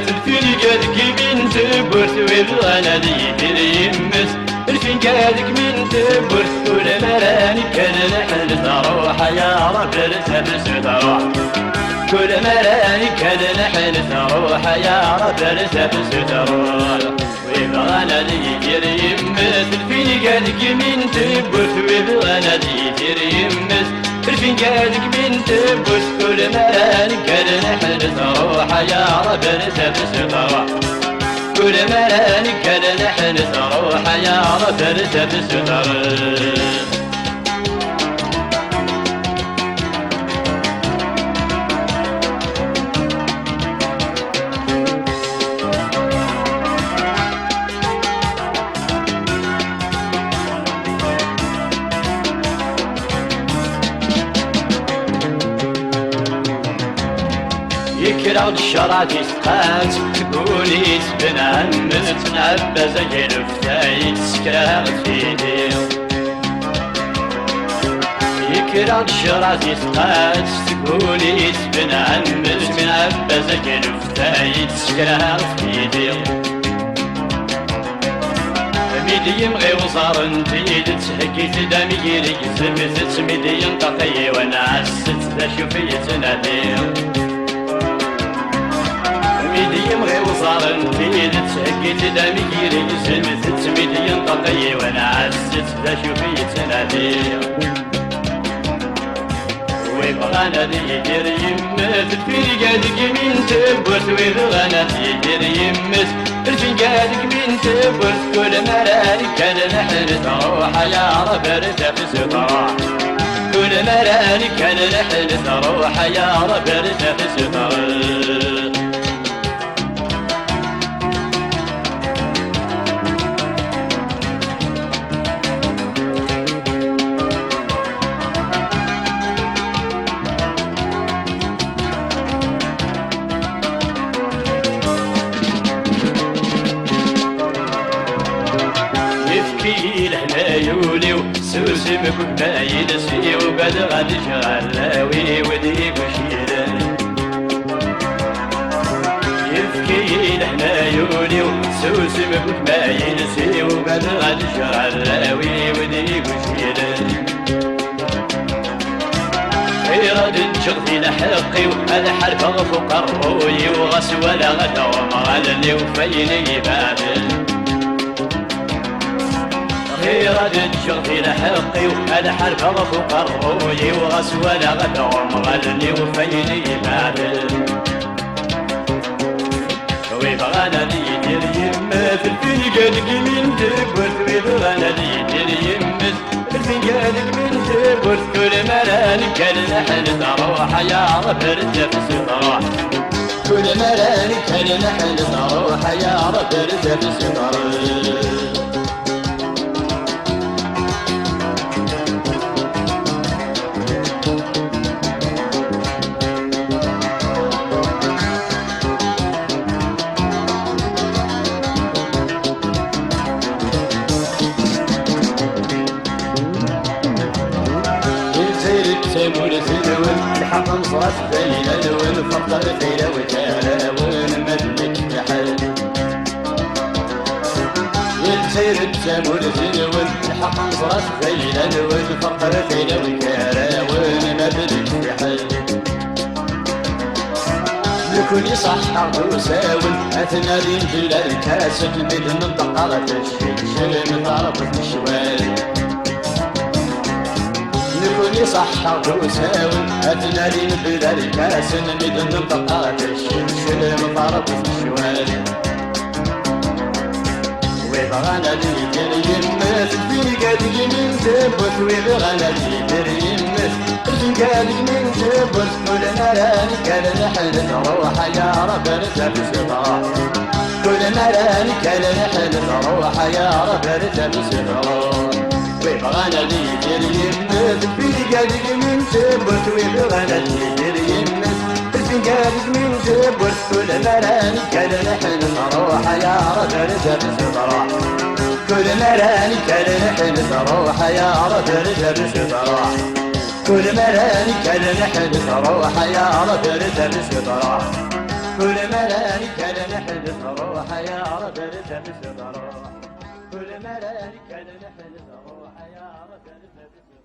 الفنجادك من تبرت ويبغانا دير يمس الفنجادك من تبرت ولا مراني كان نحن تروح يا رب رسبس تروح كل مراني كان نحن تروح يا رب رسبس تروح ويبغانا دير يمس الفنجادك من تبرت ويبغانا دير يمس الفنجانك من تبوس كل مرانك كان نحن تروح يا رب رسبس تروح كل مرانك كان نحن تروح يا رب رسبس تروح يكره الشرات يسقات تقولي تبن عمت نعبى زي الفتاي تسكرها غفيدي يكره الشرات يسقات تقولي تبن عمت نعبى زي الفتاي تسكرها غفيدي ميدي يمغي وصار انتي تحكي تدامي يريك زمزت ميدي ينطقي وانا عست ذا شوفي تنادي ميدي يمغي وصار انتي تحكي تدامي يريك زمزت ميدي ينطقي وانا عست ذا شوفي تنادي ويبغانا يدير يمس الفنجادك من تبرت ويبغانا يدير يمس الفنجادك من تبرت كل مرانك كان نحن تروح يا رب رسبس تروح كل مرانك كان نحن تروح يا رب رسبس تروح يولي وسوسي مكوك ما ينسي وبعد غادي شغلاوي وديك وشيلاني يبكي لحنا يولي وسوسي مكوك ما ينسي وبعد غادي شغلاوي وديك وشيلاني غير تشغفي لحقي وهذا حرفة فوق الروي وغس ولا غدا ومغالني وفيني بابل غير تشغفي لحقي وهذا حرفة فوق الروي وغس ولا غدا ومغالني وفيني بابل ويبغانا يدير يمس الفنجانك من تبرت ويبغانا يدير يمس الفنجانك من تبرت كل مرانك كان نحن تروح يا رب رسبس تروح كل مرانك كان نحن تروح يا رب رسبس تروح الحق نصرت بين الون فقر خير وتالا ونملك بحال يلسير التامر زنون الحق نصرت بين الون فقر خير وتالا ونملك بحال لكل صحة وساون أثنى بلا الكاسد من البقرة الشيشل مضربة الشوال لكل صحة وساون أتنالي بلا الكاس نمد البقرة الشيشل مضربة الشوال ويبغانا يدير يمس الفنجانك من تبرت ويبغانا يدير يمس الفنجانك من تبرت كل مرانك كان نحن تروح يا رب رسبس تروح كل مرانك كان نحن تروح يا رب رسبس تروح ويبغانا ذي يدير يمس في قادق من تبرت ويبغانا ذي يدير يمس في قادق من تبرت كل مراني كان نحن نروح يا رجل بسطرة كل مراني كان نحن نروح يا رجل بسطرة كل مراني كان نحن نروح يا رجل بسطرة كل مراني كان نحن نروح يا رجل بسطرة كل مراني كان نحن نروح يا رجل بسطرة